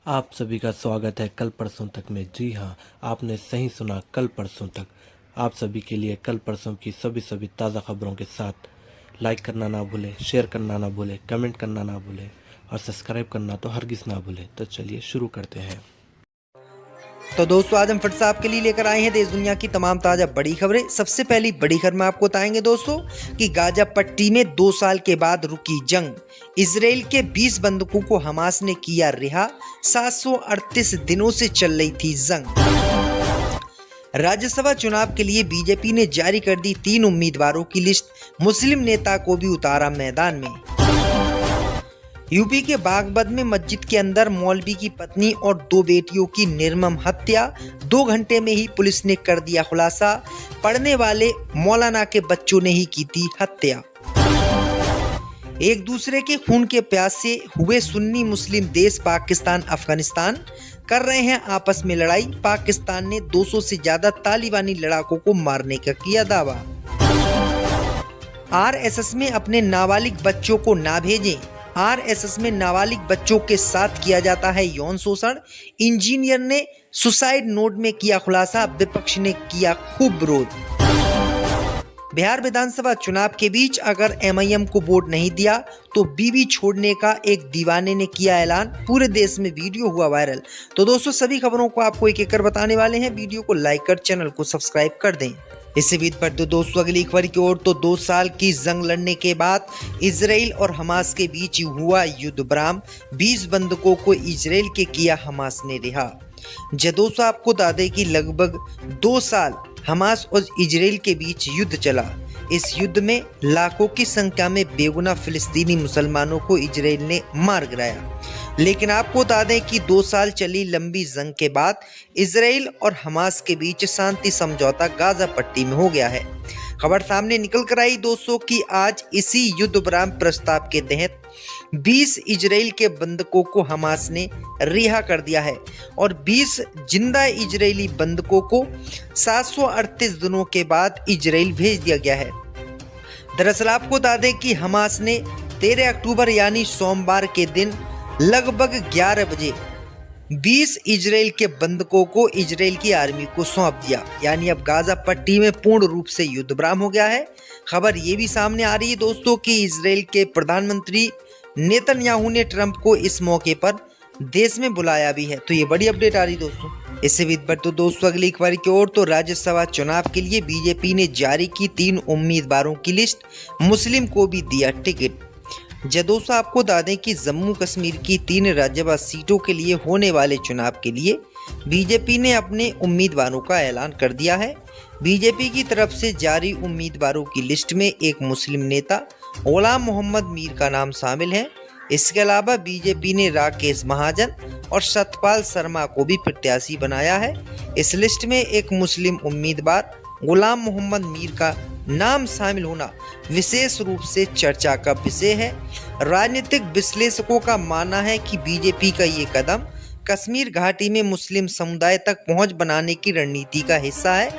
आप सभी का स्वागत है कल परसों तक में। जी हाँ, आपने सही सुना, कल परसों तक। आप सभी के लिए कल परसों की सभी ताज़ा खबरों के साथ लाइक करना ना भूलें, शेयर करना ना भूलें, कमेंट करना ना भूलें और सब्सक्राइब करना तो हरगिज़ ना भूलें। तो चलिए शुरू करते हैं। तो दोस्तों आज हम फिर से आपके लिए लेकर आए हैं देश दुनिया की तमाम ताज़ा बड़ी खबरें। सबसे पहली बड़ी खबर में आपको बताएंगे दोस्तों कि गाजा पट्टी में 2 साल के बाद रुकी जंग। इजराइल के 20 बंधकों को हमास ने किया रिहा। 738 दिनों से चल रही थी जंग। राज्यसभा चुनाव के लिए बीजेपी ने जारी कर दी 3 उम्मीदवारों की लिस्ट। मुस्लिम नेता को भी उतारा मैदान में। यूपी के बागपत में मस्जिद के अंदर मौलवी की पत्नी और 2 बेटियों की निर्मम हत्या। 2 घंटे में ही पुलिस ने कर दिया खुलासा। पढ़ने वाले मौलाना के बच्चों ने ही की थी हत्या। एक दूसरे के खून के प्यास से हुए सुन्नी मुस्लिम देश पाकिस्तान अफगानिस्तान कर रहे हैं आपस में लड़ाई। पाकिस्तान ने 200 से ज्यादा तालिबानी लड़ाकों को मारने का किया दावा। आरएसएस में अपने नाबालिग बच्चों को ना भेजें। आरएसएस में नाबालिग बच्चों के साथ किया जाता है यौन शोषण। इंजीनियर ने सुसाइड नोट में किया खुलासा। विपक्ष ने किया खूब विरोध। बिहार विधानसभा चुनाव के बीच अगर एमआईएम को वोट नहीं दिया तो बीवी छोड़ने का एक दीवाने ने किया ऐलान। पूरे देश में वीडियो हुआ वायरल। तो दोस्तों सभी खबरों को आपको एक एक कर बताने वाले हैं। वीडियो को लाइक कर चैनल को सब्सक्राइब कर दें। इससे बीत पर दोस्तों अगली खबर की ओर। तो 2 साल की जंग लड़ने के बाद इजराइल और हमास के बीच हुआ युद्ध विराम। 20 बंधकों को इजराइल के किया हमास ने रिहा। दोस्तों आपको बता दें कि लगभग 2 साल हमास और इजराइल के बीच युद्ध चला। इस युद्ध में लाखों की संख्या में बेगुनाह फिलिस्तीनी मुसलमानों को इजराइल ने मार गिराया। लेकिन आपको बता दें कि 2 साल चली लंबी जंग के बाद इजराइल और हमास के बीच शांति समझौता गाजा पट्टी में हो गया है। खबर सामने निकल कर आई दोस्तों कि आज इसी युद्ध विराम प्रस्ताव के तहत 20 इजराइल के बंधकों को हमास ने रिहा कर दिया है और 20 जिंदा इजरायली बंधकों को 738 दिनों के बाद इजराइल भेज दिया गया है। दरअसल आपको बता दें कि हमास ने 13 अक्टूबर यानी सोमवार के दिन लगभग 11 बजे 20 इजराइल के बंधकों को इजराइल की आर्मी को सौंप दिया। यानी अब गाजा पट्टी में पूर्ण रूप से युद्ध विराम हो गया है। खबर ये भी सामने आ रही है दोस्तों कि इजराइल के प्रधानमंत्री नेतन्याहू ने ट्रंप को इस मौके पर देश में बुलाया भी है। तो ये बड़ी अपडेट आ रही दोस्तों। इससे भी पर तो दोस्तों अगली खबर की ओर। तो राज्यसभा चुनाव के लिए बीजेपी ने जारी की 3 उम्मीदवारों की लिस्ट। मुस्लिम को भी दिया टिकट। दोस्तों आपको बता दें कि जम्मू कश्मीर की 3 राज्यसभा सीटों के लिए होने वाले चुनाव के लिए बीजेपी ने अपने उम्मीदवारों का ऐलान कर दिया है। बीजेपी की तरफ से जारी उम्मीदवारों की लिस्ट में एक मुस्लिम नेता गुलाम मोहम्मद मीर का नाम शामिल है। इसके अलावा बीजेपी ने राकेश महाजन और सतपाल शर्मा को भी प्रत्याशी बनाया है। इस लिस्ट में एक मुस्लिम उम्मीदवार गुलाम मोहम्मद मीर का नाम शामिल होना विशेष रूप से चर्चा का विषय है। राजनीतिक विश्लेषकों का मानना है कि बीजेपी का ये कदम कश्मीर घाटी में मुस्लिम समुदाय तक पहुंच बनाने की रणनीति का हिस्सा है।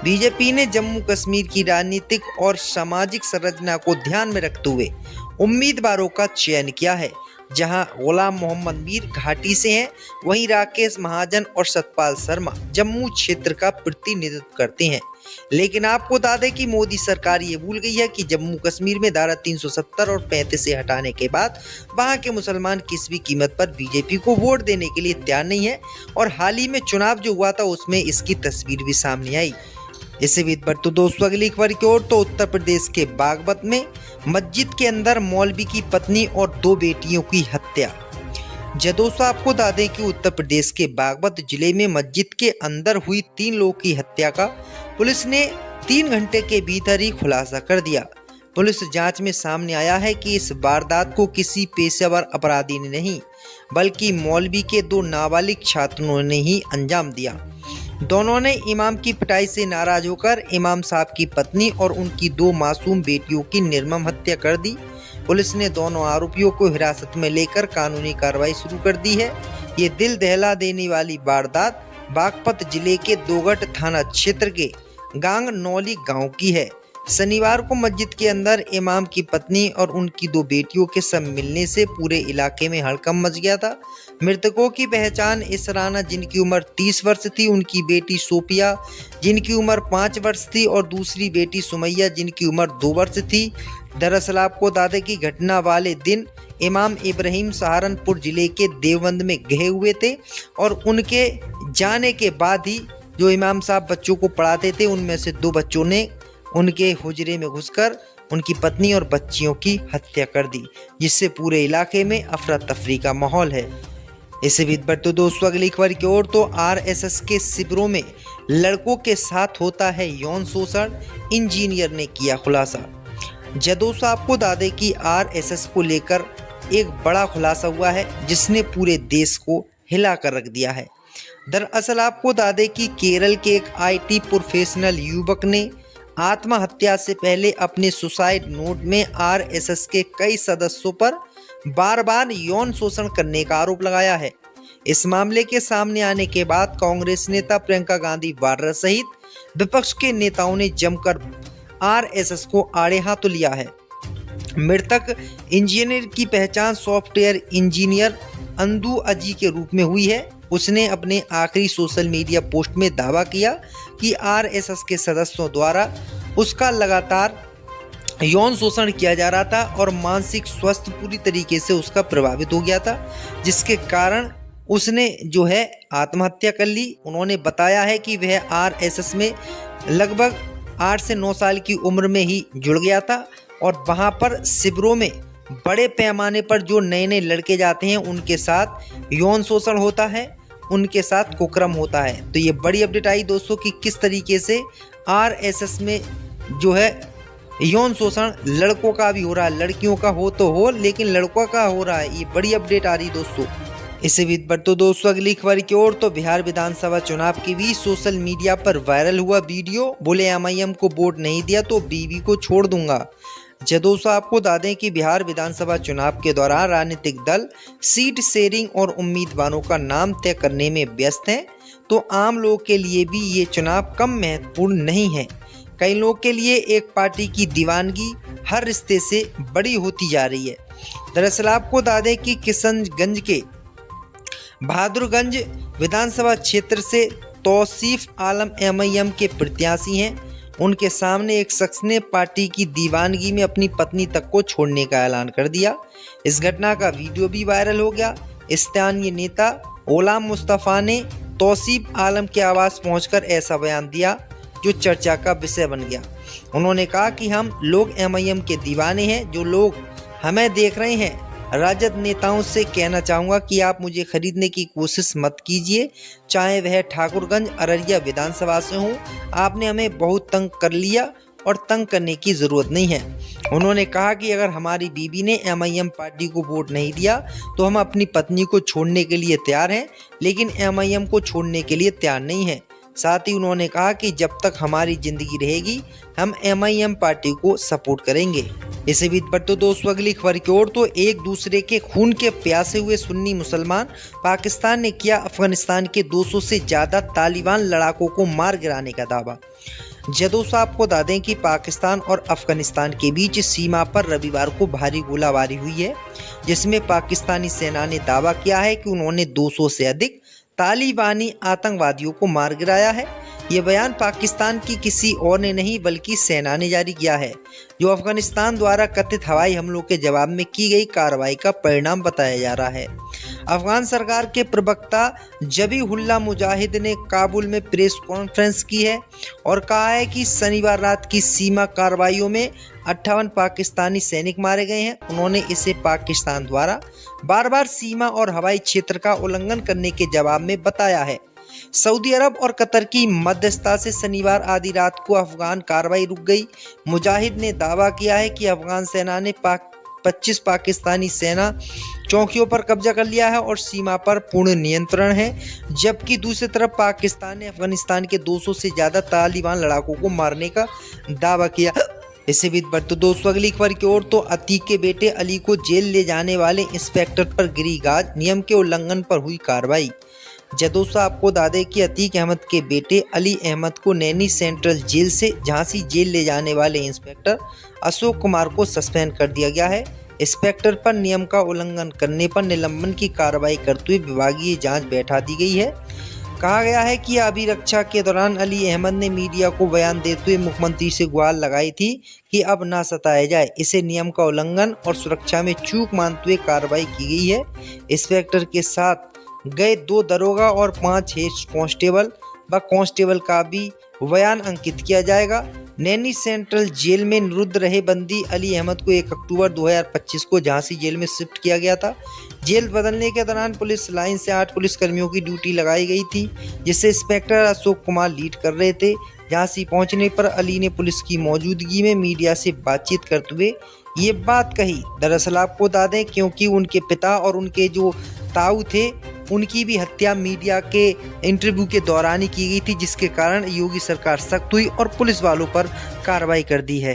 बीजेपी ने जम्मू कश्मीर की राजनीतिक और सामाजिक संरचना को ध्यान में रखते हुए उम्मीदवारों का चयन किया है। जहां गुलाम मोहम्मद मीर घाटी से हैं, वहीं राकेश महाजन और सतपाल शर्मा जम्मू क्षेत्र का प्रतिनिधित्व करते हैं। लेकिन आपको बता दें कि मोदी सरकार ये भूल गई है कि जम्मू कश्मीर में धारा 370 और 35 से हटाने के बाद वहां के मुसलमान किसी भी कीमत पर बीजेपी को वोट देने के लिए तैयार नहीं है। और हाल ही में चुनाव जो हुआ था उसमें इसकी तस्वीर भी सामने आई। इससे भी पर तो दोस्तों अगली खबर की ओर। तो उत्तर प्रदेश के बागपत में मस्जिद के अंदर मौलवी की पत्नी और 2 बेटियों की हत्या। दोस्तों आपको बता दें कि उत्तर प्रदेश के बागपत जिले में मस्जिद के अंदर हुई 3 लोगों की हत्या का पुलिस ने 3 घंटे के भीतर ही खुलासा कर दिया। पुलिस जांच में सामने आया है कि इस वारदात को किसी पेशेवर अपराधी ने नहीं बल्कि मौलवी के 2 नाबालिग छात्रों ने ही अंजाम दिया। दोनों ने इमाम की पिटाई से नाराज होकर इमाम साहब की पत्नी और उनकी 2 मासूम बेटियों की निर्मम हत्या कर दी। पुलिस ने दोनों आरोपियों को हिरासत में लेकर कानूनी कार्रवाई शुरू कर दी है। ये दिल दहला देने वाली वारदात बागपत जिले के दोगट थाना क्षेत्र के गांग नौली गांव की है। शनिवार को मस्जिद के अंदर इमाम की पत्नी और उनकी 2 बेटियों के सब मिलने से पूरे इलाके में हड़कंप मच गया था। मृतकों की पहचान इस राना जिनकी उम्र 30 वर्ष थी, उनकी बेटी सोफिया जिनकी उम्र 5 वर्ष थी और दूसरी बेटी सुमैया जिनकी उम्र 2 वर्ष थी। दरअसल आपको बता दें कि घटना वाले दिन इमाम इब्राहिम सहारनपुर जिले के देवबंद में गए हुए थे और उनके जाने के बाद ही जो इमाम साहब बच्चों को पढ़ाते थे उनमें से 2 बच्चों ने उनके हुजरे में घुसकर उनकी पत्नी और बच्चियों की हत्या कर दी, जिससे पूरे इलाके में अफरा तफरी का माहौल है। इसी बीच बढ़ते दोस्तों अगली खबर की ओर तो आरएसएस के शिविरों में लड़कों के साथ होता है यौन शोषण, इंजीनियर ने किया खुलासा। दोस्तों आपको बता दें कि आरएसएस को लेकर एक बड़ा खुलासा हुआ है जिसने पूरे देश को हिला कर रख दिया है। दरअसल आपको बता दें कि केरल के एक आईटी प्रोफेशनल युवक ने आत्महत्या से पहले अपने सुसाइड नोट में आरएसएस के कई सदस्यों पर बार बार यौन शोषण करने का आरोप लगाया है। इस मामले के सामने आने के बाद कांग्रेस नेता प्रियंका गांधी वाड्रा सहित विपक्ष के नेताओं ने जमकर आरएसएस को आड़े हाथों लिया है। मृतक इंजीनियर की पहचान सॉफ्टवेयर इंजीनियर अंदू अजी के रूप में हुई है। उसने अपने आखिरी सोशल मीडिया पोस्ट में दावा किया कि आरएसएस के सदस्यों द्वारा उसका लगातार यौन शोषण किया जा रहा था और मानसिक स्वास्थ्य पूरी तरीके से उसका प्रभावित हो गया था, जिसके कारण उसने जो है आत्महत्या कर ली। उन्होंने बताया है कि वह आरएसएस में लगभग 8 से 9 साल की उम्र में ही जुड़ गया था और वहां पर शिविरों में बड़े पैमाने पर जो नए नए लड़के जाते हैं उनके साथ यौन शोषण होता है, उनके साथ कुकर्म होता है। तो ये बड़ी अपडेट आई दोस्तों कि किस तरीके से आरएसएस में जो है यौन शोषण लड़कों का भी हो रहा है, लड़कियों का हो तो हो लेकिन लड़कों का हो रहा है। ये बड़ी अपडेट आ रही दोस्तों। इसी बीच बढ़ते दोस्तों अगली खबर की ओर तो बिहार विधानसभा चुनाव के बीच सोशल मीडिया पर वायरल हुआ वीडियो, बोले एमआईएम को वोट नहीं दिया तो बीवी को छोड़ दूंगा। दोस्तों आपको बता दें कि बिहार विधानसभा चुनाव के दौरान राजनीतिक दल सीट शेयरिंग और उम्मीदवारों का नाम तय करने में व्यस्त हैं, तो आम लोग के लिए भी ये चुनाव कम महत्वपूर्ण नहीं है। कई लोग के लिए एक पार्टी की दीवानगी हर रिश्ते से बड़ी होती जा रही है। दरअसल आपको बता दें कि किशनगंज के बहादुरगंज विधानसभा क्षेत्र से तौसीफ आलम एमआईएम के प्रत्याशी हैं। उनके सामने एक शख्स ने पार्टी की दीवानगी में अपनी पत्नी तक को छोड़ने का ऐलान कर दिया। इस घटना का वीडियो भी वायरल हो गया। स्थानीय नेता गुलाम मुस्तफ़ा ने तौसीफ आलम के आवास पहुंचकर ऐसा बयान दिया जो चर्चा का विषय बन गया। उन्होंने कहा कि हम लोग एमआईएम के दीवाने हैं, जो लोग हमें देख रहे हैं राजद नेताओं से कहना चाहूँगा कि आप मुझे खरीदने की कोशिश मत कीजिए, चाहे वह ठाकुरगंज अररिया विधानसभा से हो। आपने हमें बहुत तंग कर लिया और तंग करने की ज़रूरत नहीं है। उन्होंने कहा कि अगर हमारी बीवी ने एमआईएम पार्टी को वोट नहीं दिया तो हम अपनी पत्नी को छोड़ने के लिए तैयार हैं, लेकिन एमआईएम को छोड़ने के लिए तैयार नहीं हैं। साथ ही उन्होंने कहा कि जब तक हमारी ज़िंदगी रहेगी हम एमआईएम पार्टी को सपोर्ट करेंगे। इसी बीच बढ़ते दोस्तों अगली खबर की ओर तो एक दूसरे के खून के प्यासे हुए सुन्नी मुसलमान, पाकिस्तान ने किया अफगानिस्तान के 200 से ज़्यादा तालिबान लड़ाकों को मार गिराने का दावा। दोस्तों आपको बता दें कि पाकिस्तान और अफगानिस्तान के बीच सीमा पर रविवार को भारी गोलाबारी हुई है, जिसमें पाकिस्तानी सेना ने दावा किया है कि उन्होंने 200 से अधिक तालिबानी आतंकवादियों को मार गिराया है। ये बयान पाकिस्तान की किसी और ने नहीं बल्कि सेना ने जारी किया है, जो अफगानिस्तान द्वारा कथित हवाई हमलों के जवाब में की गई कार्रवाई का परिणाम बताया जा रहा है। अफगान सरकार के प्रवक्ता जबीहुल्लाह मुजाहिद ने काबुल में प्रेस कॉन्फ्रेंस की है और कहा है कि शनिवार रात की सीमा कार्रवाइयों में 58 पाकिस्तानी सैनिक मारे गए हैं। उन्होंने इसे पाकिस्तान द्वारा बार बार सीमा और हवाई क्षेत्र का उल्लंघन करने के जवाब में बताया है। सऊदी अरब और कतर की मध्यस्थता से शनिवार आधी रात को अफगान कार्रवाई रुक गई। मुजाहिद ने दावा किया है कि अफगान सेना ने 25 पाकिस्तानी सेना चौकियों पर कब्जा कर लिया है और सीमा पर पूर्ण नियंत्रण है, जबकि दूसरी तरफ पाकिस्तान ने अफगानिस्तान के 200 से ज़्यादा तालिबान लड़ाकों को मारने का दावा किया। इसी बीच बढ़ते दोस्तों अगली खबर की ओर तो अतीक के बेटे अली को जेल ले जाने वाले इंस्पेक्टर पर गिरी गाज, नियम के उल्लंघन पर हुई कार्रवाई। दोस्तों आपको बता दें कि अतीक अहमद के बेटे अली अहमद को नैनी सेंट्रल जेल से झांसी जेल ले जाने वाले इंस्पेक्टर अशोक कुमार को सस्पेंड कर दिया गया है। इंस्पेक्टर पर नियम का उल्लंघन करने पर निलंबन की कार्रवाई करते हुए विभागीय जांच बैठा दी गई है। कहा गया है कि अभिरक्षा के दौरान अली अहमद ने मीडिया को बयान देते हुए मुख्यमंत्री से गुहार लगाई थी कि अब ना सताया जाए। इसे नियम का उल्लंघन और सुरक्षा में चूक मानते हुए कार्रवाई की गई है। इंस्पेक्टर के साथ गए 2 दरोगा और 5 हेड कांस्टेबल व कांस्टेबल का भी बयान अंकित किया जाएगा। नैनी सेंट्रल जेल में निरुद्ध रहे बंदी अली अहमद को 1 अक्टूबर 2025 को झांसी जेल में शिफ्ट किया गया था। जेल बदलने के दौरान पुलिस लाइन से 8 पुलिसकर्मियों की ड्यूटी लगाई गई थी, जिससे इंस्पेक्टर अशोक कुमार लीड कर रहे थे। झांसी पहुंचने पर अली ने पुलिस की मौजूदगी में मीडिया से बातचीत करते हुए ये बात कही। दरअसल आपको बता दें, क्योंकि उनके पिता और उनके जो ताऊ थे उनकी भी हत्या मीडिया के इंटरव्यू के दौरान ही की गई थी, जिसके कारण योगी सरकार सख्त हुई और पुलिस वालों पर कार्रवाई कर दी है।